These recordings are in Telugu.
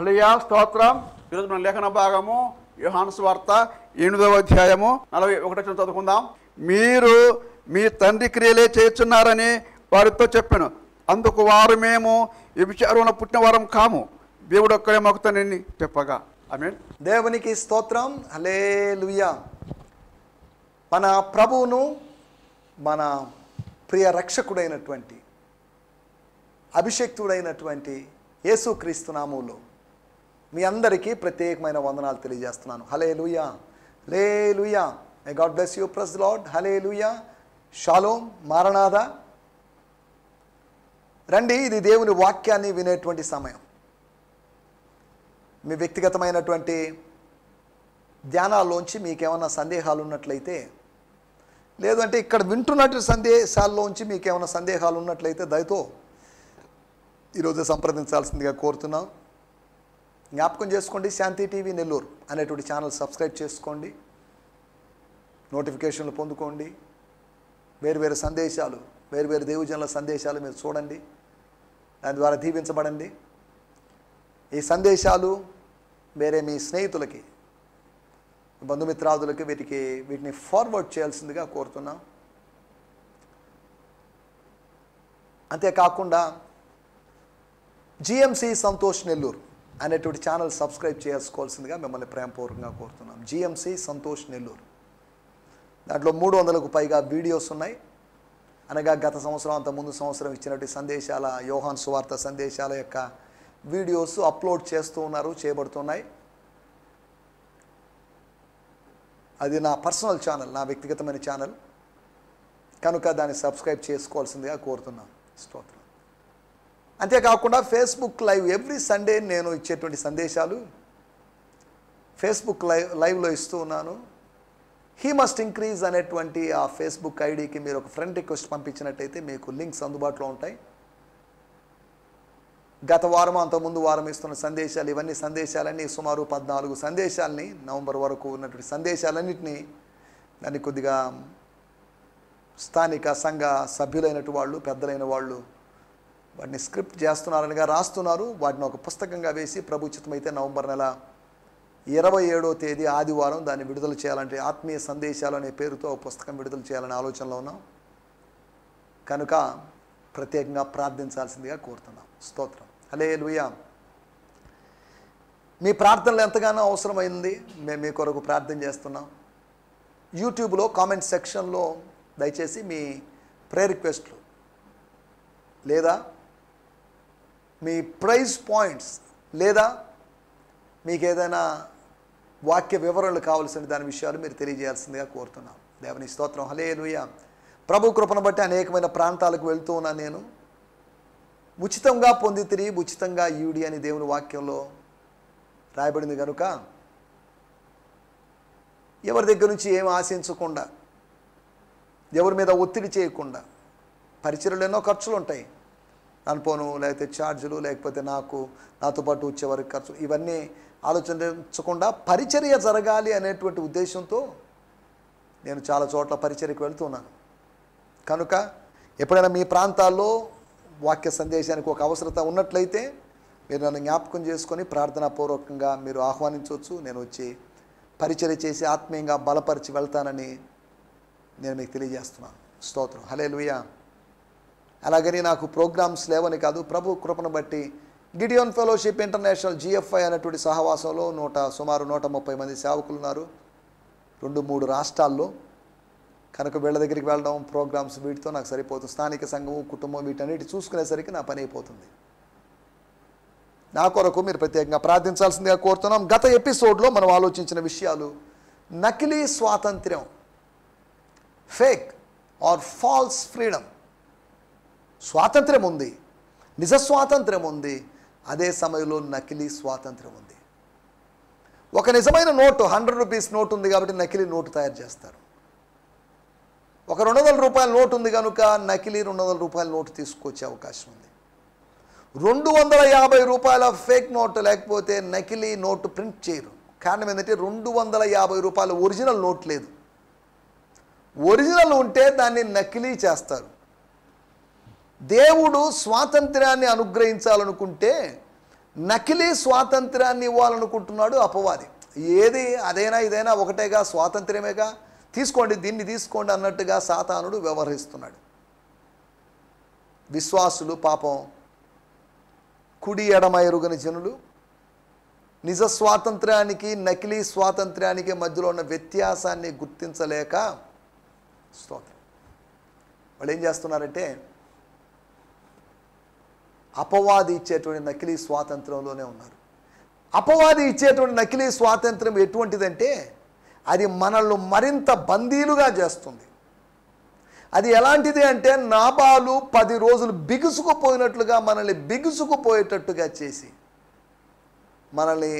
హల్లెలూయా స్తోత్రం. ఈరోజు మన లేఖన భాగము యోహాను సువార్త 8వ అధ్యాయము 41 చదువుకుందాం. మీరు మీ తండ్రి క్రియలే చేస్తున్నారని వారితో చెప్పాను. అందుకు వారు మేము వ్యభిచారంలో పుట్టిన వారం కాము, దేవుడు ఒక్కడే మాకు తండ్రిని చెప్పగా. ఆమేన్. దేవునికి స్తోత్రం. హల్లెలూయా. మన ప్రభువును మన ప్రియ రక్షకుడైనటువంటి అభిషేక్తుడైనటువంటి యేసుక్రీస్తు నామములో మీ అందరికీ ప్రత్యేకమైన వందనాలు తెలియజేస్తున్నాను. Hallelujah, hallelujah. May God bless you. Praise the Lord. Hallelujah. షాలోమ్. మారనాథా. రండి, ఇది దేవుని వాక్యాన్ని వినేటువంటి సమయం. మీ వ్యక్తిగతమైనటువంటి ధ్యానాల్లోంచి మీకేమైనా సందేహాలు ఉన్నట్లయితే, లేదంటే ఇక్కడ వింటున్నటువంటి సందేశాల్లోంచి మీకేమైనా సందేహాలు ఉన్నట్లయితే దయతో ఈరోజు సంప్రదించాల్సిందిగా కోరుతున్నాం. జ్ఞాపకం చేసుకోండి, శాంతి టీవీ నెల్లూరు అనేటువంటి ఛానల్ సబ్స్క్రైబ్ చేసుకోండి, నోటిఫికేషన్లు పొందుకోండి. వేరువేరు సందేశాలు, వేరువేరు దేవుజనుల సందేశాలు మీరు చూడండి, దాని ద్వారా దీవించబడండి. ఈ సందేశాలు వేరే మీ స్నేహితులకి, బంధుమిత్రాదులకి వీటిని ఫార్వర్డ్ చేయాల్సిందిగా కోరుతున్నాం. అంతేకాకుండా జిఎంసి సంతోష్ నెల్లూరు అనేటువంటి ఛానల్ సబ్స్క్రైబ్ చేసుకోవాల్సిందిగా మిమ్మల్ని ప్రేమపూర్వకంగా కోరుతున్నాం. జిఎంసి సంతోష్ నెల్లూరు, దాంట్లో 300కు పైగా వీడియోస్ ఉన్నాయి. అనగా గత సంవత్సరం, అంత ముందు సంవత్సరం ఇచ్చినటువంటి సందేశాల, యోహాను సువార్త సందేశాల యొక్క వీడియోస్ అప్లోడ్ చేస్తూ ఉన్నారు, చేయబడుతున్నాయి. అది నా పర్సనల్ ఛానల్, నా వ్యక్తిగతమైన ఛానల్ కనుక దాన్ని సబ్స్క్రైబ్ చేసుకోవాల్సిందిగా కోరుతున్నాను. స్తోత్రం. అంతేకాకుండా ఫేస్బుక్ లైవ్ ఎవ్రీ సండే నేను ఇచ్చేటువంటి సందేశాలు ఫేస్బుక్ లైవ్లో ఇస్తూ ఉన్నాను. హీ మస్ట్ ఇంక్రీజ్ అనేటువంటి ఆ ఫేస్బుక్ ఐడికి మీరు ఒక ఫ్రెండ్ రిక్వెస్ట్ పంపించినట్టయితే మీకు లింక్స్ అందుబాటులో ఉంటాయి. గత వారం, అంతకుముందు వారం ఇస్తున్న సందేశాలు, ఇవన్నీ సందేశాలన్నీ సుమారు 14 సందేశాలని, నవంబర్ వరకు ఉన్నటువంటి సందేశాలన్నింటినీ దాన్ని కొద్దిగా స్థానిక సంఘ సభ్యులైనటువంటి వాళ్ళు, పెద్దలైన వాళ్ళు వాటిని స్క్రిప్ట్ చేస్తున్నారనగా రాస్తున్నారు. వాటిని ఒక పుస్తకంగా వేసి ప్రభుచితమైతే నవంబర్ నెల 27వ తేదీ ఆదివారం దాన్ని విడుదల చేయాలంటే ఆత్మీయ సందేశాలు అనే పేరుతో పుస్తకం విడుదల చేయాలనే ఆలోచనలో ఉన్నాం. కనుక ప్రత్యేకంగా ప్రార్థించాల్సిందిగా కోరుతున్నాం. స్తోత్రం. హల్లెలూయా. మీ ప్రార్థనలు ఎంతగానో అవసరమైంది, మేము మీ కొరకు ప్రార్థన చేస్తున్నాం. యూట్యూబ్లో కామెంట్ సెక్షన్లో దయచేసి మీ ప్రేయర్ రిక్వెస్ట్లు లేదా మీ ప్రైజ్ పాయింట్స్ లేదా మీకు ఏదైనా వాక్య వివరణలు కావాల్సిన దాని విషయాలు మీరు తెలియజేయాల్సిందిగా కోరుతున్నాం. దేవుని స్తోత్రం. హల్లెలూయా. ప్రభు కృపను బట్టి అనేకమైన ప్రాంతాలకు వెళ్తూ ఉన్నాను నేను. ఉచితంగా పొందితిరి, ఉచితంగా ఈయుడి అని దేవుని వాక్యంలో రాయబడింది. కనుక ఎవరి దగ్గర నుంచి ఏమి ఆశించకుండా, ఎవరి మీద ఒత్తిడి చేయకుండా, పరిచర్యలు ఎన్నో ఖర్చులు ఉంటాయి, అనుకోను, లేకపోతే ఛార్జీలు, లేకపోతే నాతో పాటు వచ్చేవారికి ఖర్చు, ఇవన్నీ ఆలోచించకుండా పరిచర్య జరగాలి అనేటువంటి ఉద్దేశంతో నేను చాలా చోట్ల పరిచర్యకు వెళ్తున్నాను. కనుక ఎప్పుడైనా మీ ప్రాంతాల్లో వాక్య సందేశానికి ఒక అవసరత ఉన్నట్లయితే మీరు నన్ను జ్ఞాపకం చేసుకొని ప్రార్థనాపూర్వకంగా మీరు ఆహ్వానించవచ్చు. నేను వచ్చి పరిచర్య చేసి ఆత్మీయంగా బలపరిచి వెళ్తానని నేను మీకు తెలియజేస్తున్నాను. స్తోత్రం. హల్లెలూయా. అలాగని నాకు ప్రోగ్రామ్స్ లేవని కాదు, ప్రభు కృపను బట్టి గిడియోన్ ఫెలోషిప్ ఇంటర్నేషనల్ GFI అనేటువంటి సహవాసంలో సుమారు 130 మంది సేవకులు ఉన్నారు 2-3 రాష్ట్రాల్లో. కనుక వీళ్ళ దగ్గరికి వెళ్ళడం, ప్రోగ్రామ్స్, వీటితో నాకు సరిపోతుంది. స్థానిక సంఘం, కుటుంబం, వీటన్నిటి చూసుకునేసరికి నా పని అయిపోతుంది. నా కొరకు మీరు ప్రత్యేకంగా ప్రార్థించాల్సిందిగా కోరుతున్నాం. గత ఎపిసోడ్లో మనం ఆలోచించిన విషయాలు నకిలీ స్వాతంత్ర్యం, ఫేక్ ఆర్ ఫాల్స్ ఫ్రీడమ్. స్వాతంత్ర్యం ఉంది, నిజ స్వాతంత్ర్యం ఉంది, అదే సమయంలో నకిలీ స్వాతంత్ర్యం ఉంది. ఒక నిజమైన నోటు, 100 రూపీస్ నోటు ఉంది కాబట్టి నకిలీ నోటు తయారు చేస్తారు. ఒక 200 రూపాయల నోటు ఉంది కనుక నకిలీ 200 రూపాయల నోటు తీసుకొచ్చే అవకాశం ఉంది. 250 రూపాయల ఫేక్ నోటు లేకపోతే నకిలీ నోటు ప్రింట్ చేయరు. కారణం ఏంటంటే 250 రూపాయల ఒరిజినల్ నోట్ లేదు. ఒరిజినల్ ఉంటే దాన్ని నకిలీ చేస్తారు. దేవుడు స్వాతంత్ర్యాన్ని అనుగ్రహించాలనుకుంటే నకిలీ స్వాతంత్రాన్ని ఇవ్వాలనుకుంటున్నాడు అపవాది. ఏది అదైనా ఇదైనా ఒకటేగా, స్వాతంత్ర్యమేగా, తీసుకోండి దీన్ని తీసుకోండి అన్నట్టుగా సాతానుడు వ్యవహరిస్తున్నాడు. విశ్వాసులు పాపం కుడి ఎడమ ఎరుగని జనులు నిజ స్వాతంత్ర్యానికి నకిలీ స్వాతంత్ర్యానికి మధ్యలో ఉన్న వ్యత్యాసాన్ని గుర్తించలేక స్తోత్రం వాళ్ళు ఏం చేస్తున్నారంటే అపవాది ఇచ్చేటువంటి నకిలీ స్వాతంత్రంలోనే ఉన్నారు. అపవాది ఇచ్చేటువంటి నకిలీ స్వాతంత్రం ఎటువంటిదంటే అది మనల్ని మరింత బందీలుగా చేస్తుంది. అది ఎలాంటిది అంటే నాబాలు 10 రోజులు బిగుసుకుపోయినట్లుగా మనల్ని బిగుసుకుపోయేటట్టుగా చేసి మనల్ని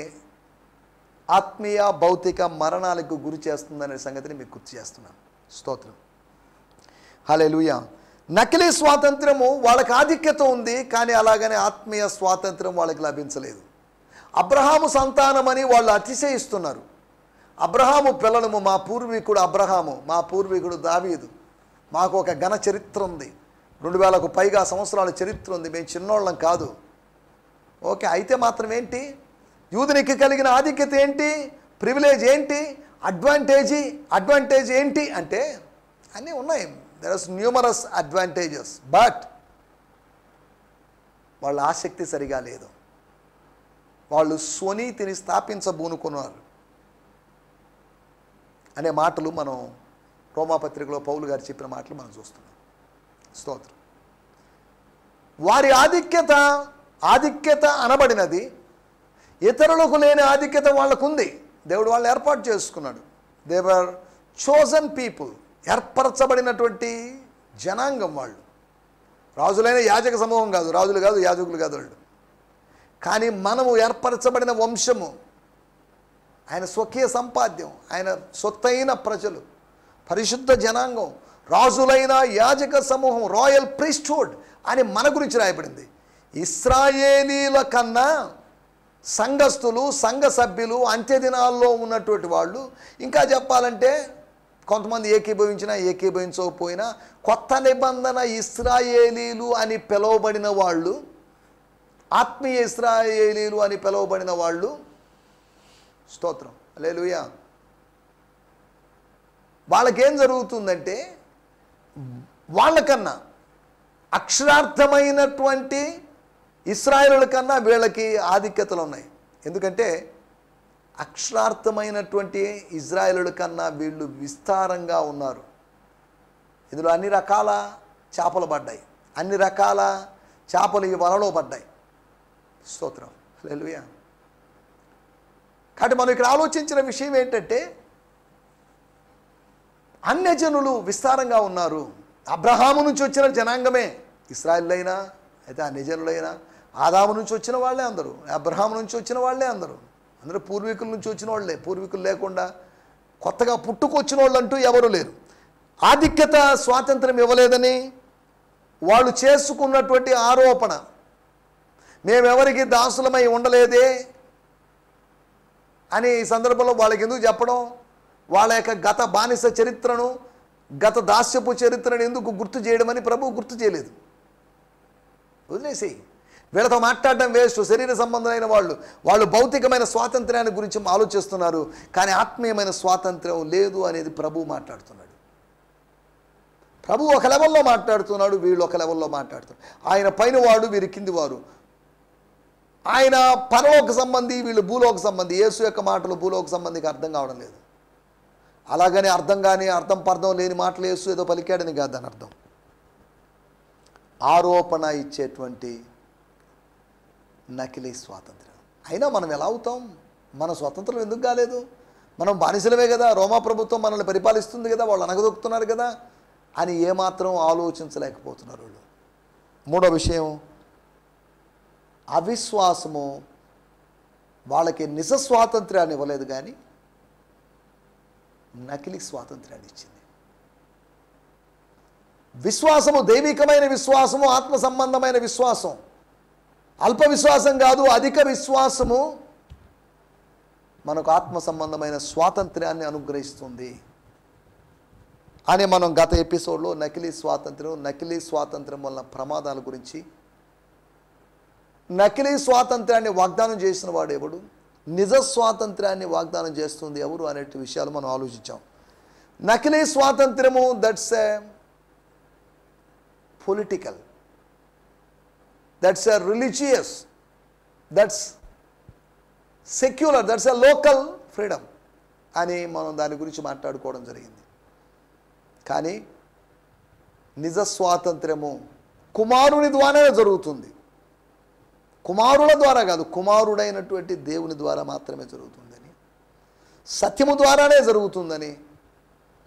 ఆత్మీయ భౌతిక మరణాలకు గురి చేస్తుందనే సంగతిని మీకు గుర్తు చేస్తున్నాను. స్తోత్రం. హల్లెలూయా. నకిలీ స్వాతంత్రము వాళ్ళకి ఆధిక్యత ఉంది, కానీ అలాగనే ఆత్మీయ స్వాతంత్రం వాళ్ళకి లభించలేదు. అబ్రహాము సంతానమని వాళ్ళు అతిశయిస్తున్నారు. అబ్రహాము పిల్లలము, మా పూర్వీకుడు అబ్రహాము, మా పూర్వీకుడు దావీదు, మాకు ఒక ఘన చరిత్ర ఉంది, 2000కు పైగా సంవత్సరాల చరిత్ర ఉంది, మేము చిన్నోళ్ళం కాదు. ఓకే, అయితే మాత్రం ఏంటి? యూదునికి కలిగిన ఆధిక్యత ఏంటి? ప్రివిలేజ్ ఏంటి? అడ్వాంటేజ్ ఏంటి అంటే అన్నీ ఉన్నాయి. There are numerous advantages, but వాళ్ళ ఆసక్తి సరిగా లేదు. వాళ్ళు స్వనీతిని స్థాపించబూనుకున్నారు అనే మాటలు మనం రోమాపత్రికలో పౌలు గారు చెప్పిన మాటలు మనం చూస్తున్నాం. స్తోత్రం. వారి ఆధిక్యత అనబడినది ఇతరులకు లేని ఆధిక్యత వాళ్ళకుంది. దేవుడు వాళ్ళని ఏర్పాటు చేసుకున్నాడు. దే వర్ చోజన్ పీపుల్, ఏర్పరచబడినటువంటి జనాంగం వాళ్ళు. రాజులైన యాజక సమూహం కాదు, రాజులు కాదు, యాజకులు కాదు వాళ్ళు. కానీ మనము ఏర్పరచబడిన వంశము, ఆయన స్వకీయ సంపాద్యం, ఆయన సొత్తైన ప్రజలు, పరిశుద్ధ జనాంగం, రాజులైన యాజక సమూహం, రాయల్ ప్రీస్ట్హుడ్ అని మన గురించి రాయబడింది. ఇశ్రాయేలీల కన్నా సంఘస్థులు, సంఘ సభ్యులు, అంత్యదినాల్లో ఉన్నటువంటి వాళ్ళు, ఇంకా చెప్పాలంటే కొంతమంది ఏకీభవించినా ఏకీభవించకపోయినా కొత్త నిబంధన ఇశ్రాయేలీలు అని పిలువబడిన వాళ్ళు, ఆత్మీయ ఇశ్రాయేలీలు అని పిలువబడిన వాళ్ళు, స్తోత్రం హల్లెలూయా, వాళ్ళకేం జరుగుతుందంటే వాళ్ళకన్నా అక్షరార్థమైనటువంటి ఇశ్రాయేలుల కన్నా వీళ్ళకి ఆధిక్యతలు ఉన్నాయి. ఎందుకంటే అక్షరార్థమైనటువంటి ఇజ్రాయేలుల కన్నా వీళ్ళు విస్తారంగా ఉన్నారు. ఇందులో అన్ని రకాల చేపలు పడ్డాయి, అన్ని రకాల చేపలు ఈ వలలో పడ్డాయి. స్తోత్రం హల్లెలూయా. కాబట్టి మనం ఇక్కడ ఆలోచించిన విషయం ఏంటంటే అన్యజనులు విస్తారంగా ఉన్నారు. అబ్రహాము నుంచి వచ్చిన జనాంగమే ఇశ్రాయేలులైనా, అయితే అన్యజనులైనా ఆదాము నుంచి వచ్చిన వాళ్ళే అందరూ, అబ్రహాము నుంచి వచ్చిన వాళ్ళే అందరూ పూర్వీకుల నుంచి వచ్చిన వాళ్ళే. పూర్వీకులు లేకుండా కొత్తగా పుట్టుకొచ్చిన వాళ్ళు అంటూ ఎవరు లేరు. ఆధిక్యత స్వాతంత్రం ఇవ్వలేదని వాళ్ళు చేసుకున్నటువంటి ఆరోపణ, మేమెవరికి దాసులమై ఉండలేదే అని ఈ సందర్భంలో వాళ్ళకి ఎందుకు చెప్పడం? వాళ్ళ యొక్క గత బానిస చరిత్రను, గత దాస్యపు చరిత్రను ఎందుకు గుర్తు చేయడమని ప్రభువు గుర్తు చేయలేదు. వదిలేసేయి, వీళ్ళతో మాట్లాడడం వేస్ట్. శరీర సంబంధమైన వాళ్ళు భౌతికమైన స్వాతంత్ర్యాన్ని గురించి ఆలోచిస్తున్నారు, కానీ ఆత్మీయమైన స్వాతంత్ర్యం లేదు అనేది ప్రభువు మాట్లాడుతున్నాడు. ప్రభువు ఒక లెవెల్లో మాట్లాడుతున్నాడు, వీళ్ళు ఒక లెవెల్లో మాట్లాడుతున్నారు. ఆయన పైన వాడు, వీరి కింది వారు. ఆయన పరలోక సంబంధి, వీళ్ళు భూలోక సంబంధి. యేసు యొక్క మాటలు భూలోక సంబంధికి అర్థం కావడం లేదు. అలాగని అర్థం పర్థం లేని మాటలు యేసు ఏదో పలికాడని కాదు దాని అర్థం. ఆరోపణ ఇచ్చేటువంటి నకిలీ స్వాతంత్రం. అయినా మనం ఎలా అవుతాం? మన స్వాతంత్రం ఎందుకు కాలేదు? మనం బానిసలమే కదా, రోమా ప్రభుత్వం మనల్ని పరిపాలిస్తుంది కదా, వాళ్ళు అనగదొక్కుతున్నారు కదా అని ఏమాత్రం ఆలోచించలేకపోతున్నారు వాళ్ళు. మూడో విషయం, అవిశ్వాసము వాళ్ళకి నిజ స్వాతంత్ర్యాన్ని ఇవ్వలేదు, కానీ నకిలీ స్వాతంత్ర్యాన్ని ఇచ్చింది. విశ్వాసము దైవికమైన విశ్వాసము, ఆత్మ సంబంధమైన విశ్వాసం, అల్ప విశ్వాసం కాదు, అధిక విశ్వాసము మనకు ఆత్మ సంబంధమైన స్వాతంత్ర్యాన్ని అనుగ్రహిస్తుంది అని మనం గత ఎపిసోడ్లో నకిలీ స్వాతంత్రం వల్ల ప్రమాదాల గురించి నకిలీ స్వాతంత్రాన్ని వాగ్దానం చేసిన వాడు ఎవడు, నిజ స్వాతంత్రాన్ని వాగ్దానం చేస్తుంది ఎవరు అనే విషయాలు మనం ఆలోచించాం. నకిలీ స్వాతంత్రము that's a political, that's a religious, that's secular, that's a local freedom అని మనం దాని గురించి మాట్లాడుకోవడం జరిగింది. కానీ నిజ స్వాతంత్రము కుమారుని ద్వారానే జరుగుతుంది. కుమారుల ద్వారా కాదు, కుమారుడైనటువంటి దేవుని ద్వారా మాత్రమే జరుగుతుందని, సత్యము ద్వారానే జరుగుతుందని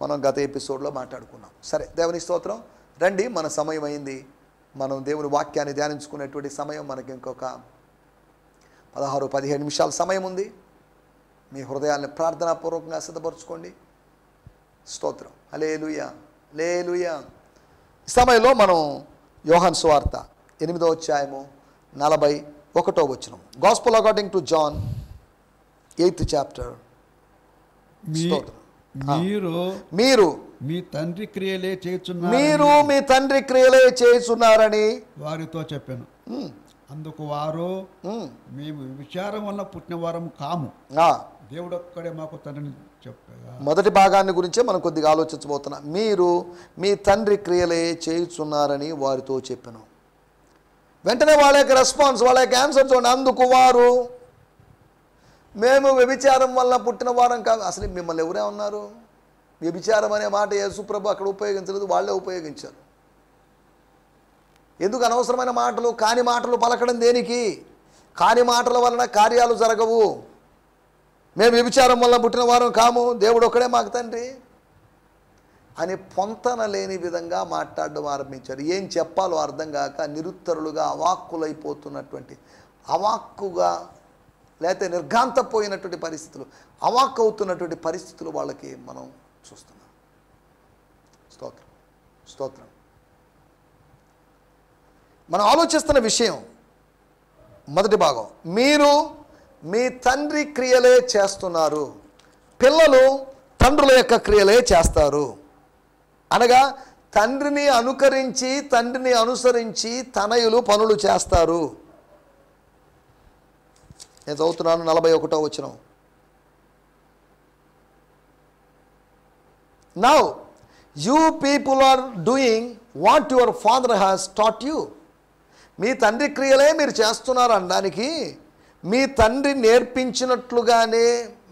మనం గత ఎపిసోడ్లో మాట్లాడుకున్నాం. సరే, దేవుని స్తోత్రం. రండి, మన సమయం అయింది. మనం దేవుని వాక్యాన్ని ధ్యానించుకునేటువంటి సమయం మనకి ఇంకొక 16-17 నిమిషాల సమయం ఉంది. మీ హృదయాన్ని ప్రార్థనాపూర్వకంగా సిద్ధపరచుకోండి. స్తోత్రం. హల్లెలూయా, హల్లెలూయా. ఈ సమయంలో మనం యోహాను సువార్త 8వ అధ్యాయము 41వ వచనం. Gospel according to John 8th chapter. మీరు మీ తండ్రి క్రియలే చేయుచున్నారు, మీరు మీ తండ్రి క్రియలే చేయుచున్నారని వారితో చెప్పాను. అందుకు వారు, మేము విచారం వల్ల పుట్టిన వారం కాము, దేవుడు ఒక్కడే మాకు తండ్రిని చెప్పగా. మొదటి భాగాన్ని గురించే మనం కొద్దిగా ఆలోచించబోతున్నాం. మీరు మీ తండ్రి క్రియలే చేయుచున్నారని వారితో చెప్పాను. వెంటనే వాళ్ళ యొక్క రెస్పాన్స్, వాళ్ళ యొక్క ఆన్సర్ చూడండి. అందుకు వారు, మేము వ్యభిచారం వల్ల పుట్టిన వారం కాదు. అసలు మిమ్మల్ని ఎవరే ఉన్నారు? వ్యభిచారం అనే మాట యేసుప్రభు అక్కడ ఉపయోగించలేదు, వాళ్ళే ఉపయోగించారు. ఎందుకు అనవసరమైన మాటలు, కాని మాటలు పలకడం దేనికి? కాని మాటల వలన కార్యాలు జరగవు. మేము వ్యభిచారం వల్ల పుట్టిన వారం కాము, దేవుడు ఒక్కడే మాకు తండ్రి అని పొంతన లేని విధంగా మాట్లాడడం ఆరంభించారు. ఏం చెప్పాలో అర్థం కాక నిరుత్తరులుగా అవాక్కులైపోతున్నటువంటి, అవాక్కుగా లేకపోతే నిర్ఘాంతపోయినటువంటి పరిస్థితులు, అవాక్కు అవుతున్నటువంటి పరిస్థితులు వాళ్ళకి మనం చూస్తున్నాం. స్తోత్రం, స్తోత్రం. మనం ఆలోచిస్తున్న విషయం మొదటి భాగం, మీరు మీ తండ్రి క్రియలే చేస్తున్నారు. పిల్లలు తండ్రుల యొక్క క్రియలే చేస్తారు. అనగా తండ్రిని అనుకరించి, తండ్రిని అనుసరించి తనయులు పనులు చేస్తారు. నేను చదువుతున్నాను 41వ వచనం. Now you people are doing what your father has taught you. మీ తండ్రి క్రియలే మీరు చేస్తున్నారు అనడానికి, మీ తండ్రి నేర్పించినట్లుగానే,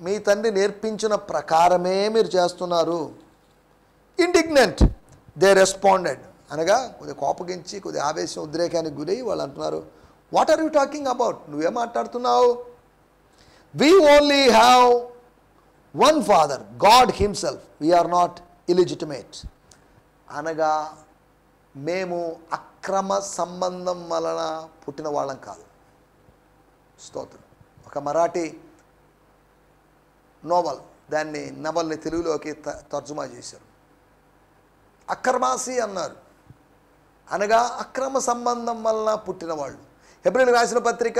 మీ తండ్రి నేర్పించిన ప్రకారమే మీరు చేస్తున్నారు. ఇండిగ్నెంట్ దే రెస్పాండెడ్, అనగా కొద్దిగా కోపగించి, కొద్దిగా ఆవేశం, ఉద్రేకానికి గురై వాళ్ళు అంటున్నారు, what are you talking about? నువ్వేం మాట్లాడుతున్నావు? We only have one father, God himself, we are not illegitimate. అనగా మేము అక్రమ సంబంధం వలన పుట్టిన వాళ్ళం కాదు. స్తోత్రం. ఒక మరాఠీ నోవల్, దాన్ని నవల్ని తెలుగులోకి తర్జుమా చేశారు. అక్రమాసి అన్నారు, అనగా అక్రమ సంబంధం వలన పుట్టిన వాళ్ళు. హెబ్రీయులకు రాసిన పత్రిక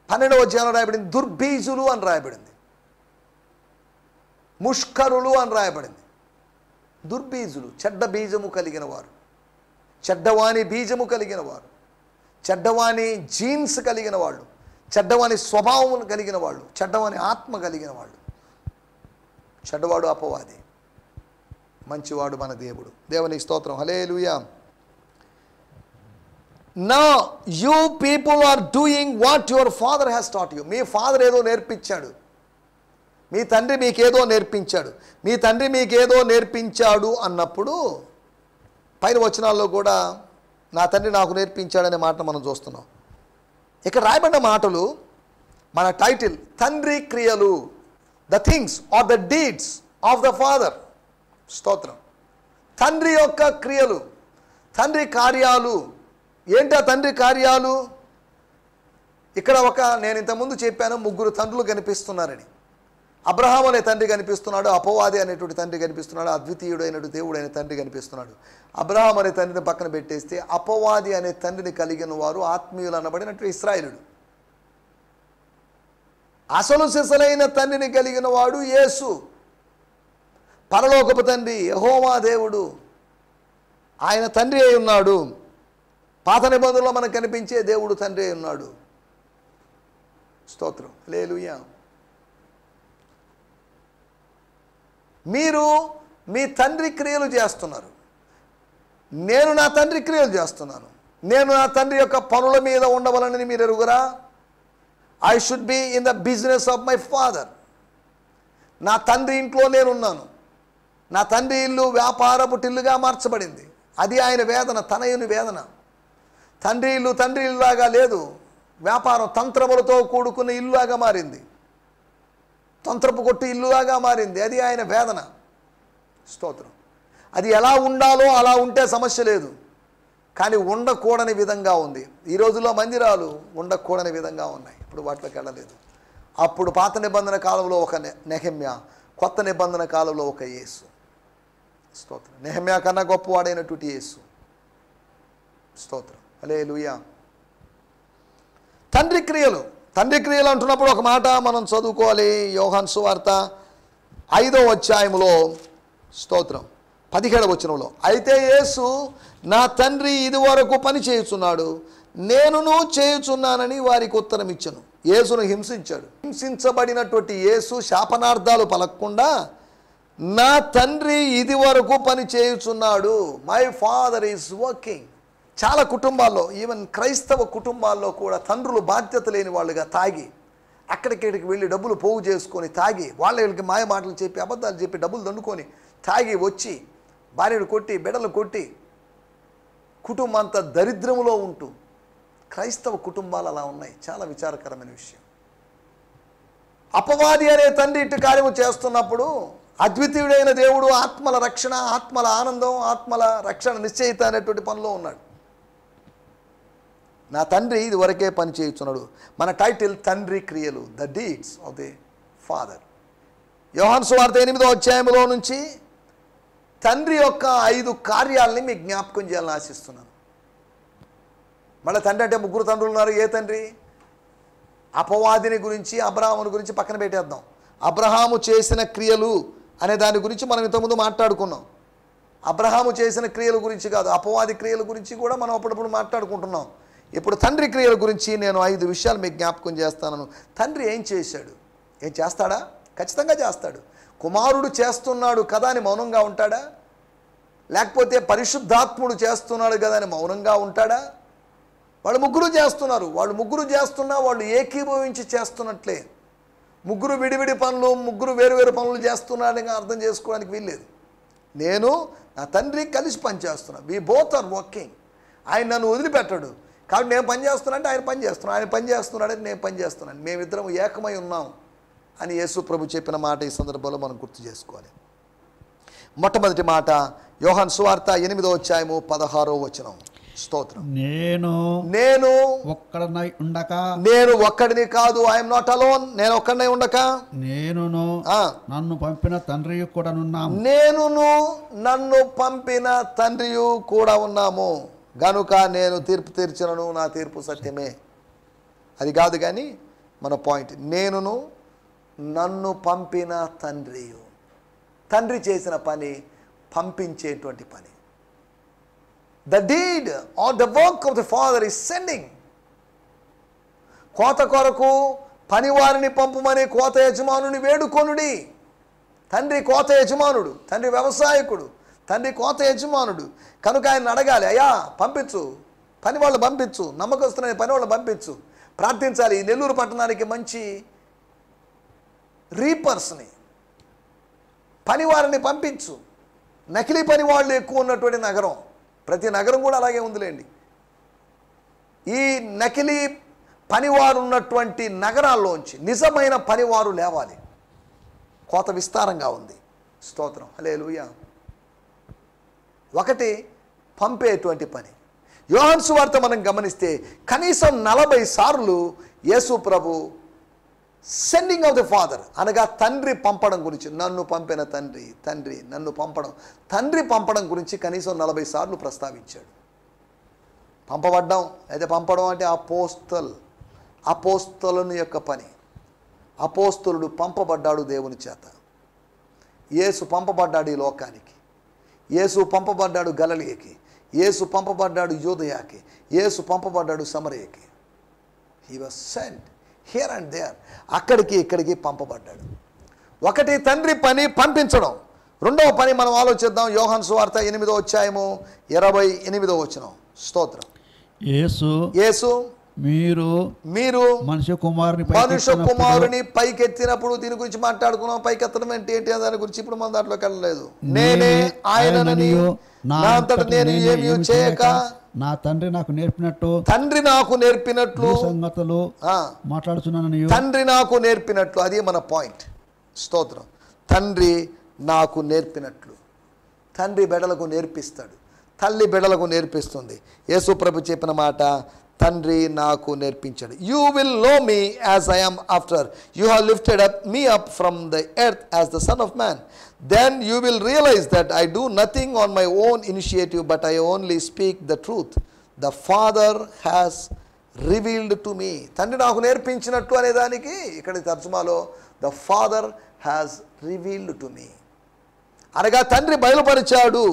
12వ అధ్యాయంలో రాయబడింది, దుర్బీజులు అని రాయబడింది, ముష్కరులు అని రాయబడింది. దుర్బీజులు, చెడ్డ బీజము కలిగిన వారు, చెడ్డవాని బీజము కలిగిన వారు, చెడ్డవాని జీన్స్ కలిగిన వాళ్ళు, చెడ్డవాని స్వభావం కలిగిన వాళ్ళు, చెడ్డవాని ఆత్మ కలిగిన వాళ్ళు. చెడ్డవాడు అపవాది, మంచివాడు మన దేవుడు. దేవునికి స్తోత్రం. హల్లెలూయా. Now you people are doing what your father has taught you. Me father ఏదో నేర్పించాడు, మీ తండ్రి మీకేదో నేర్పించాడు. మీ తండ్రి మీకేదో నేర్పించాడు అన్నప్పుడు పైన వచనాల్లో కూడా నా తండ్రి నాకు నేర్పించాడనే మాట మనం చూస్తున్నాం. ఇక్కడ రాయబడిన మాటలు, మన టైటిల్ తండ్రి క్రియలు, the things are the deeds of the father. స్తోత్రం. తండ్రి యొక్క క్రియలు, తండ్రి కార్యాలు. ఏంటి ఆ తండ్రి కార్యాలు? ఇక్కడ నేను ఇంతకుముందు చెప్పాను, 3 తండ్రులు కనిపిస్తున్నారని. అబ్రహాం అనే తండ్రి కనిపిస్తున్నాడు, అపవాది అనేటువంటి తండ్రి కనిపిస్తున్నాడు, అద్వితీయుడు అయినటువంటి దేవుడు అనే తండ్రి కనిపిస్తున్నాడు. అబ్రహాం అనే తండ్రిని పక్కన పెట్టేస్తే అపవాది అనే తండ్రిని కలిగిన వారు ఆత్మీయులు అనబడినటువంటి ఇశ్రాయేలుడు. అసలు సిసలైన తండ్రిని కలిగిన వాడు యేసు, పరలోకపు తండ్రి యెహోవా దేవుడు. ఆయన తండ్రి అయి ఉన్నాడు. పాత నిబంధనలో మనకు కనిపించే దేవుడు తండ్రి ఉన్నాడు. స్తోత్రం, హల్లెలూయా. మీరు మీ తండ్రి క్రియలు చేస్తున్నారు, నేను నా తండ్రి క్రియలు చేస్తున్నాను. నేను నా తండ్రి యొక్క పనుల మీద ఉండవలనని మీరు ఎరుగురా? I should be in the business of my father. నా తండ్రి ఇంట్లో నేనున్నాను. నా తండ్రి ఇల్లు వ్యాపారపు టిల్లుగా మార్చబడింది. అది ఆయన వేదన, తనయుని వేదన. తండ్రి ఇల్లులాగా లేదు, వ్యాపారం తంత్రములతో కూడుకున్న ఇల్లులాగా మారింది, తంత్రపు కొట్టు ఇల్లులాగా మారింది. అది ఆయన వేదన. స్తోత్రం. అది ఎలా ఉండాలో అలా ఉంటే సమస్య లేదు, కానీ ఉండకూడని విధంగా ఉంది. ఈ రోజుల్లో మందిరాలు ఉండకూడని విధంగా ఉన్నాయి. ఇప్పుడు వాటిలోకి వెళ్ళలేదు. అప్పుడు పాత నిబంధన కాలంలో ఒక నెహెమ్యా, కొత్త నిబంధన కాలంలో ఒక యేసు. స్తోత్రం. నెహెమ్యా కన్నా గొప్పవాడైనటువంటి యేసు. స్తోత్రం, హల్లెలూయా. తండ్రి క్రియలు అంటున్నప్పుడు ఒక మాట మనం చదువుకోవాలి. యోహాను సువార్త 5వ అధ్యాయంలో, స్తోత్రం, 17వ వచనంలో, అయితే యేసు నా తండ్రి ఇదివరకు పని చేయుచున్నాడు, నేనును చేయుచున్నానని వారికి ఉత్తరం ఇచ్చెను. యేసును హింసించాడు. హింసించబడినటువంటి యేసు శాపనార్థాలు పలకకుండా నా తండ్రి ఇదివరకు పని చేయుచున్నాడు, మై ఫాదర్ ఈజ్ వర్కింగ్. చాలా కుటుంబాల్లో, ఈవెన్ క్రైస్తవ కుటుంబాల్లో కూడా తండ్రులు బాధ్యత లేని వాళ్ళుగా తాగి అక్కడికి వెళ్ళి డబ్బులు పోగు చేసుకొని తాగి వీళ్ళకి మాయ మాటలు చెప్పి అబద్ధాలు చెప్పి డబ్బులు దండుకొని తాగి వచ్చి భార్యను కొట్టి బిడ్డలు కొట్టి కుటుంబం అంతా దరిద్రములో ఉంటూ క్రైస్తవ కుటుంబాలు అలా ఉన్నాయి. చాలా విచారకరమైన విషయం. అపవాది అనే తండ్రి ఇటు కార్యము చేస్తున్నప్పుడు అద్వితీయుడైన దేవుడు ఆత్మల రక్షణ, ఆత్మల ఆనందం, ఆత్మల రక్షణ నిశ్చయిత అనేటువంటి పనిలో ఉన్నాడు. నా తండ్రి ఇది వరకే పని చేయుచున్నాడు. మన టైటిల్ తండ్రి క్రియలు, the deeds of the father. యోహాను సువార్త 8వ అధ్యాయంలో నుంచి తండ్రి యొక్క 5 కార్యాలని మీకు జ్ఞాపకం చేయాలని ఆశిస్తున్నాను. మళ్ళీ తండ్రి అంటే 3 తండ్రులు ఉన్నారు. ఏ తండ్రి? అపవాదిని గురించి, అబ్రహాముని గురించి పక్కన పెట్టేద్దాం. అబ్రహాము చేసిన క్రియలు అనే దాని గురించి మనం ఇంతకుముందు మాట్లాడుకున్నాం. అబ్రహాము చేసిన క్రియల గురించి కాదు, అపవాది క్రియల గురించి కూడా మనం అప్పుడప్పుడు మాట్లాడుకుంటున్నాం. ఇప్పుడు తండ్రి క్రియల గురించి నేను 5 విషయాలు మీకు జ్ఞాపకం చేస్తాను. తండ్రి ఏం చేశాడు? ఏం చేస్తాడా? ఖచ్చితంగా చేస్తాడు. కుమారుడు చేస్తున్నాడు కదా అని మౌనంగా ఉంటాడా? లేకపోతే పరిశుద్ధాత్ముడు చేస్తున్నాడు కదా అని మౌనంగా ఉంటాడా? వాళ్ళు ముగ్గురు చేస్తున్నారు. వాళ్ళు ముగ్గురు చేస్తున్నా వాళ్ళు ఏకీభవించి చేస్తున్నట్లే. ముగ్గురు విడివిడి పనులు, ముగ్గురు వేరు పనులు చేస్తున్నారని అర్థం చేసుకోవడానికి వీల్లేదు. నేను నా తండ్రి కలిసి పనిచేస్తున్నా. We both are working. ఆయన నన్ను వదిలిపెట్టాడు కాబట్టి నేను పని చేస్తున్నా అంటే ఆయన పని చేస్తున్నాను, ఆయన పని చేస్తున్నాడని నేను పని చేస్తున్నాను. మేమిద్దరం ఏకమై ఉన్నాం అని యేసు ప్రభు చెప్పిన మాట ఈ సందర్భంలో మనం గుర్తు చేసుకోవాలి. మొట్టమొదటి మాట యోహాను సువార్త 8వ అధ్యాయము 16వ వచనం. స్తోత్రం. నేను ఒక్కడనై ఉండక, నేను ఒక్కడిని కాదు, ఐఎమ్ నాట్ అలోన్. నేను ఒక్కడినై ఉండక నేనును నన్ను పంపిన తండ్రి కూడా ఉన్నాము. నేనును నన్ను పంపిన తండ్రియు కూడా ఉన్నాము గనుక నేను తీర్పు తీర్చినను, నా తీర్పు సత్యమే. అది కాదు కానీ మన పాయింట్, నేనును నన్ను పంపిన తండ్రియు. తండ్రి చేసిన పని పంపించేటువంటి పని. The deed or the work of the Father is sending. కోత కొరకు పనివారిని పంపుమని కోత యజమానుని వేడుకొనుడి. తండ్రి కోత యజమానుడు, తండ్రి వ్యవసాయకుడు, తండ్రి కోత యజమానుడు కనుక ఆయన అడగాలి, అయ్యా పంపించు, పని వాళ్ళు పంపించు, నమ్మకస్తున్న పని వాళ్ళు పంపించు. ప్రార్థించాలి, ఈ నెల్లూరు పట్టణానికి మంచి రీపర్స్ని, పనివారిని పంపించు. నకిలీ పని వాళ్ళు ఎక్కువ ఉన్నటువంటి నగరం, ప్రతి నగరం కూడా అలాగే ఉందిలేండి. ఈ నకిలీ పనివారు ఉన్నటువంటి నగరాల్లోంచి నిజమైన పనివారు లేవాలి. కోత విస్తారంగా ఉంది. స్తోత్రం, హల్లెలూయా. ఒకటి పంపేటువంటి పని. యోహాను సువార్త మనం గమనిస్తే కనీసం 40 సార్లు యేసు ప్రభు సెండింగ్ ఆఫ్ ద ఫాదర్ అనగా తండ్రి పంపడం గురించి, నన్ను పంపిన తండ్రి, తండ్రి నన్ను పంపడం, తండ్రి పంపడం గురించి కనీసం 40 సార్లు ప్రస్తావించాడు. పంపబడ్డం అయితే పంపడం అంటే అపోస్తలుని యొక్క పని. అపోస్తలుడు పంపబడ్డాడు దేవుని చేత. యేసు పంపబడ్డాడు ఈ లోకానికి. యేసు పంపబడ్డాడు గలిలయకి. యేసు పంపబడ్డాడు యోదయాకి, యేసు పంపబడ్డాడు సమరయకి. He was sent here and there, అక్కడికి ఇక్కడికి పంపబడ్డాడు. ఒకటి తండ్రి పని పంపించడం, రెండవ పని మనం ఆలోచిద్దాం. యోహాను సువార్త 8వ అధ్యాయము 28వ వచనం. స్తోత్రం. యేసు మీరు మనుష్య కుమారుని పైకెత్తినప్పుడు దీని గురించి మాట్లాడుకున్నాం. పైకెత్తడం ఏంటి దాని గురించి ఇప్పుడు మన దాంట్లోకి వెళ్ళలేదు. నేనే ఆయననియు నా అంతట నేను ఏమీ చేయక నా తండ్రి నాకు నేర్పినట్టు సంగతులు మాట్లాడుతున్నాను. తండ్రి నాకు నేర్పినట్లు, అది మన పాయింట్. స్తోత్రం. తండ్రి నాకు నేర్పినట్లు. తండ్రి బిడ్డలకు నేర్పిస్తాడు, తల్లి బిడ్డలకు నేర్పిస్తుంది. యేసు ప్రభు చెప్పిన మాట, తండ్రి నాకు నేర్పించాడు. You will know me as I am after you have lifted up me up from the earth as the son of man. Then you will realize that I do nothing on my own initiative, but I only speak the truth. The Father has revealed to me. తండ్రి నాకు నేర్పించినట్లు అనే దానికి ఇక్కడ తర్జుమాలో the Father has revealed to me. అనగా తండ్రి బయలుపరిచాడు,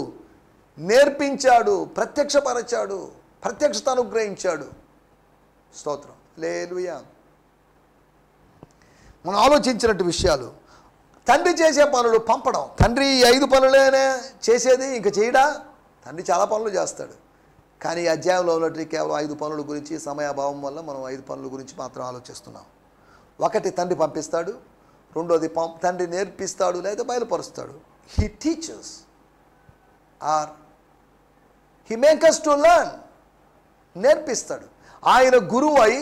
నేర్పించాడు, ప్రత్యక్షపరిచాడు, ప్రత్యక్షత అనుగ్రహించాడు. స్తోత్రం. హల్లెలూయా. మనం ఆలోచించినట్టు విషయాలు. తండ్రి చేసే పనులు పంపడం. తండ్రి 5 పనులేనే చేసేది, ఇంకా చేయడా? తండ్రి చాలా పనులు చేస్తాడు. కానీ ఈ అధ్యాయంలో ఉన్నట్టు కేవలం 5 పనుల గురించి, సమయాభావం వల్ల మనం 5 పనుల గురించి మాత్రం ఆలోచిస్తున్నాం. ఒకటి తండ్రి పంపిస్తాడు, రెండోది తండ్రి నేర్పిస్తాడు లేదా బయలుపరుస్తాడు. He teachers or he make us to learn. నేర్పిస్తాడు. ఆయన గురువై,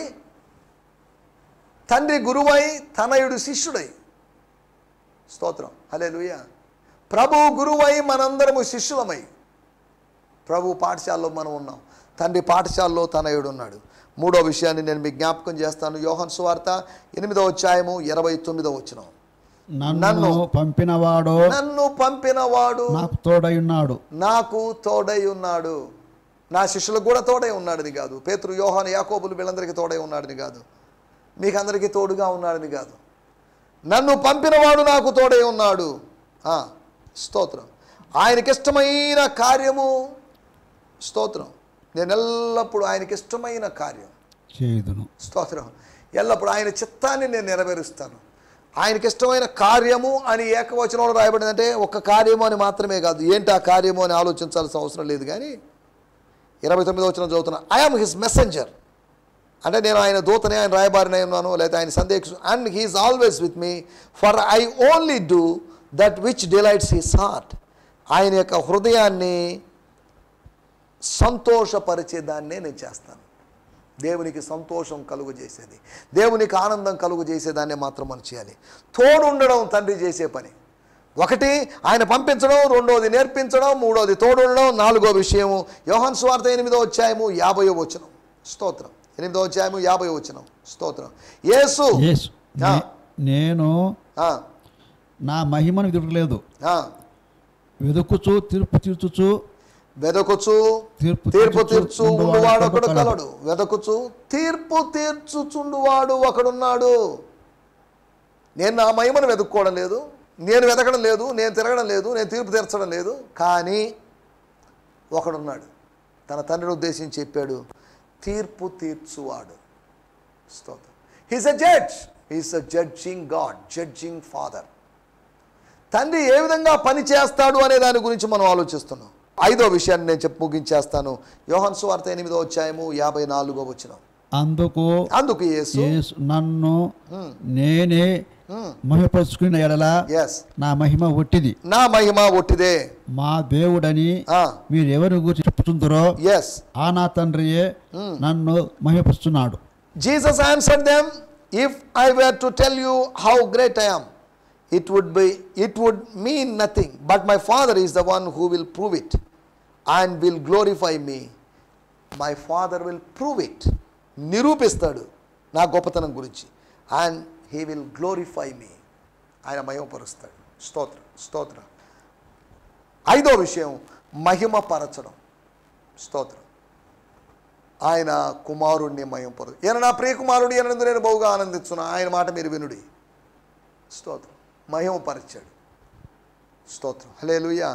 తండ్రి గురువై, తనయుడు శిష్యుడై. స్తోత్రం. హల్లెలూయా. ప్రభు గురువై, మనందరము శిష్యులమై. ప్రభు పాఠశాలలో మనం ఉన్నాం, తండ్రి పాఠశాలలో తనయుడు ఉన్నాడు. మూడో విషయాన్ని నేను మీకు జ్ఞాపకం చేస్తాను. యోహాను సువార్త 8వ అధ్యాయము 29వ వచనం. నన్ను పంపినవాడు నాకు తోడై ఉన్నాడు. నా శిష్యులకు కూడా తోడై ఉన్నాడని కాదు, పేతురు, యోహాను, యాకోబులు వీళ్ళందరికీ తోడై ఉన్నాడని కాదు, మీకు అందరికీ తోడుగా ఉన్నాడని కాదు. నన్ను పంపినవాడు నాకు తోడై ఉన్నాడు. స్తోత్రం. ఆయనకిష్టమైన కార్యము. స్తోత్రం. నేను ఎల్లప్పుడూ ఆయనకిష్టమైన కార్యం చేయుదును. స్తోత్రం. ఎల్లప్పుడూ ఆయన చిత్తాన్ని నేను నెరవేరుస్తాను. ఆయనకిష్టమైన కార్యము అని ఏకవచనంలో రాయబడిందంటే ఒక కార్యము అని మాత్రమే కాదు, ఏంటి ఆ కార్యము అని ఆలోచించాల్సిన అవసరం లేదు. కానీ 29వ వచనం చదువుతున్నా. ఐ యామ్ హిస్ మెసెంజర్, అంటే నేను ఆయన దూతనే, ఆయన రాయబారినే ఉన్నాను, లేదా ఆయన సందేశం. And he's always with me, for I only do that which delights his heart. ఆయన యొక్క హృదయాన్ని సంతోషపరిచేదాన్నే నేను చేస్తాను. దేవునికి సంతోషం కలుగు చేసేది, దేవునికి ఆనందం కలుగు చేసేదాన్నే మాత్రం మనం చేయాలి. తోడు ఉండడం తండ్రి చేసే పని. ఒకటి ఆయన పంపించడం, రెండోది నేర్పించడం, మూడోది తోడుండడం, నాలుగో విషయము యోహాను సువార్త 8వ అధ్యాయము 50వ వచనం. స్తోత్రం. 8వ అధ్యాయము 50వ వచనం. స్తోత్రం. యేసు నేను నా మహిమను వెతుకలేదు, వెదుకుచు తీర్పు తీర్చుచు తీర్పువాడు ఒకడు కలడు. వెదకుచు తీర్పు తీర్చుచుండువాడు ఒకడున్నాడు. నేను నా మహిమను వెతుక్కోవడం లేదు, నేను వెతకడం లేదు, నేను తిరగడం లేదు, నేను తీర్పు తీర్చడం లేదు. కానీ ఒకడున్నాడు, తన తండ్రిని ఉద్దేశించి చెప్పాడు, తీర్పు తీర్చువాడు. స్తోత్రం. He's a judge, he's a judging God, judging father. తండ్రి ఏ విధంగా పని చేస్తాడు అనే దాని గురించి మనం ఆలోచిస్తున్నాం. 5వ విషయాన్ని నేను ముగించేస్తాను. యోహాను సువార్త 8వ అధ్యాయము 54వ వచనం. అందుకు యేసు నన్ను నేనే మహిమపరుచుకున్న ఎడల నా మహిమ ఒట్టిదే, మా దేవుడని మీరు ఎవరి గురించి చెప్పుచుందరో ఆ నా తండ్రియే నన్ను మహిమపరుచున్నాడు. Jesus answered them, if I were to tell you how great I am, it would mean nothing, but my Father is the one who will prove it and will glorify me. My Father will prove it, నిరూపిస్తాడు నా గొప్పతనం గురించి. and he will glorify me, ఆయన మహిమపరుస్తాడు. స్తోత్రం. స్తోత్రం. 5వ విషయం మహిమపరచడం. స్తోత్రం. ఆయన కుమారుణ్ణి మహిమపరచు. ఈయన నా ప్రియ కుమారుడు, ఈయనందు నేను బహుగా ఆనందించున్నా, ఆయన మాట మీరు వినుడి. స్తోత్రం. మహిమపరిచాడు. స్తోత్రం. హల్లెలూయా.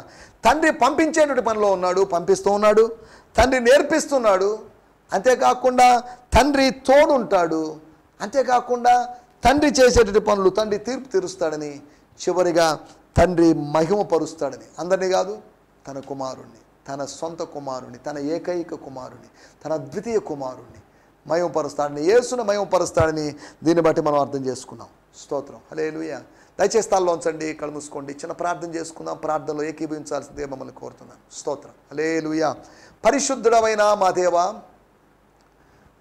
తండ్రి పంపించేటువంటి పనిలో ఉన్నాడు, పంపిస్తూ ఉన్నాడు. తండ్రి నేర్పిస్తున్నాడు. అంతేకాకుండా తండ్రి తోడుంటాడు. అంతేకాకుండా తండ్రి చేసేటువంటి పనులు తండ్రి తీర్పు తీరుస్తాడని, చివరిగా తండ్రి మహిమపరుస్తాడని. అందరినీ కాదు, తన కుమారుణ్ణి, తన సొంత కుమారుణ్ణి, తన ఏకైక కుమారుణ్ణి, తన ద్వితీయ కుమారుణ్ణి మహిమపరుస్తాడని, యేసును మహిమపరుస్తాడని దీన్ని బట్టి మనం అర్థం చేసుకున్నాం. స్తోత్రం. హల్లెలూయా. దయచేసి స్థాల్లో ఉంచండి, కళ్ళు మూసుకోండి, చిన్న ప్రార్థన చేసుకుందాం. ప్రార్థనలో ఏకీభవించాల్సిందే మమ్మల్ని కోరుతున్నాను. స్తోత్రం. హల్లెలూయా. పరిశుద్ధుడమైన మా దేవా,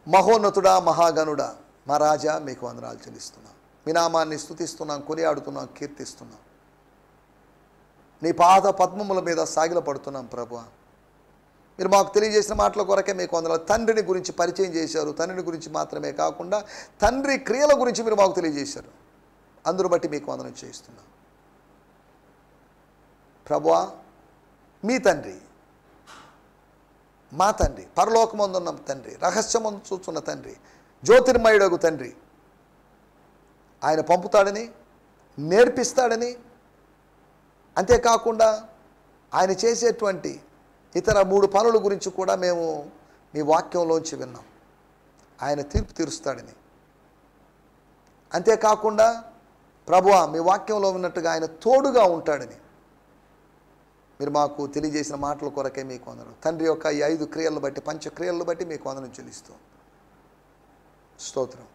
మహోన్నతుడా, మహాగణుడా, మా రాజా, మీకు వందనాలు చెల్లిస్తున్నాం. మీ నామాన్ని స్తుతిస్తున్నాం, కొనియాడుతున్నాం, కీర్తిస్తున్నాం. నీ పాద పద్మముల మీద సాగిలపడుతున్నాం ప్రభువా. మీరు మాకు తెలియజేసిన మాటల కొరకే మీకు వందనాలు. తండ్రిని గురించి పరిచయం చేశారు. తండ్రిని గురించి మాత్రమే కాకుండా తండ్రి క్రియల గురించి మీరు మాకు తెలియజేశారు. అందును బట్టి మీకు వందనం చేయిస్తున్నాం ప్రభువా. మీ తండ్రి, మా తండ్రి, పరలోకమందున్న తండ్రి, రహస్యమందు చూస్తున్న తండ్రి, జ్యోతిర్మయుడగు తండ్రి, ఆయన పంపుతాడని, నేర్పిస్తాడని, అంతేకాకుండా ఆయన చేసేటువంటి ఇతర 3 పనుల గురించి కూడా మేము మీ వాక్యంలోంచి విన్నాం. ఆయన తీర్పు తీరుస్తాడని, అంతేకాకుండా ప్రభువా మీ వాక్యంలో ఉన్నట్టుగా ఆయన తోడుగా ఉంటాడని మీరు మాకు తెలియజేసిన మాటల కొరకే మీకు వందనం. తండ్రి యొక్క ఈ 5 క్రియలను బట్టి, పంచక్రియలను బట్టి మీకు వందనం చెల్లిస్తూ స్తోత్రం.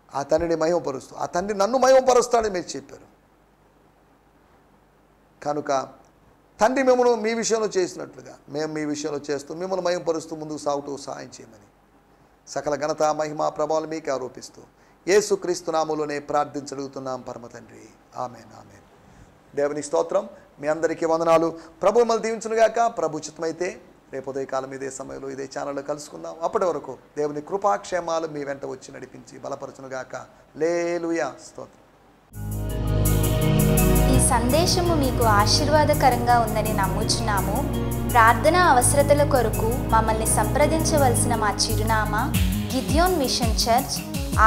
ఆ తండ్రిని మహిమపరుస్తూ, ఆ తండ్రి నన్ను మహిమపరుస్తాడని మీరు చెప్పారు కనుక తండ్రి మిమ్మల్ని మీ విషయంలో చేసినట్లుగా మేము మీ విషయంలో చేస్తూ మిమ్మల్ని మహిమపరుస్తూ ముందుకు సాగుతూ సహాయం చేయమని సకల ఘనత, మహిమ, ప్రభావాలు మీకే ఆరోపిస్తూ యేసుక్రీస్తు నామములోనే ప్రార్థించగలుగుతున్నాం పరమ తండ్రి. ఆమేన్, ఆమేన్. దేవుని స్తోత్రం. మీ అందరికీ వందనాలు. ప్రభు మిమ్మల్ని దీవించునుగాక. ప్రభు చిత్తమైతే రేపు ఉదయకాలం ఇదే సమయంలో ఇదే ఛానల్లో కలుసుకుందాం. అప్పటి వరకు దేవుని కృపాక్షేమాలు మీ వెంట వచ్చి నడిపించి బలపరచునుగాక. హల్లెలూయా. స్తోత్రం. ఈ సందేశము మీకు ఆశీర్వాదకరంగా ఉందని నమ్ముచున్నాము. ప్రార్థన అవసరతల కొరకు మమ్మల్ని సంప్రదించవలసిన మా చిరునామా గిద్యోన్ మిషన్ చర్చ్,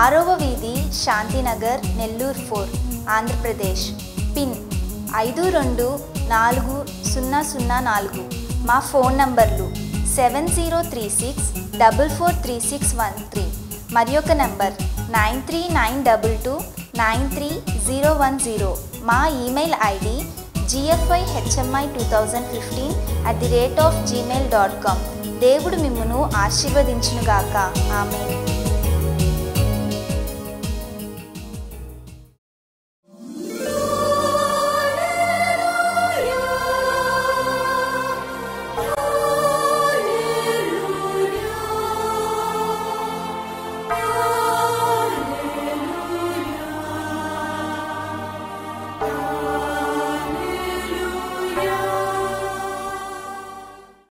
6వ వీధి, శాంతినగర్, నెల్లూరు 4, ఆంధ్రప్రదేశ్. పిన్ 524004. మా ఫోన్ నంబర్లు 7036443613 మరి ఒక నంబర్ 9392293010. మా ఈమెయిల్ ఐడి gfihmi2015@gmail.com. దేవుడు మిమ్మును ఆశీర్వదించునుగాక. ఆమేన్.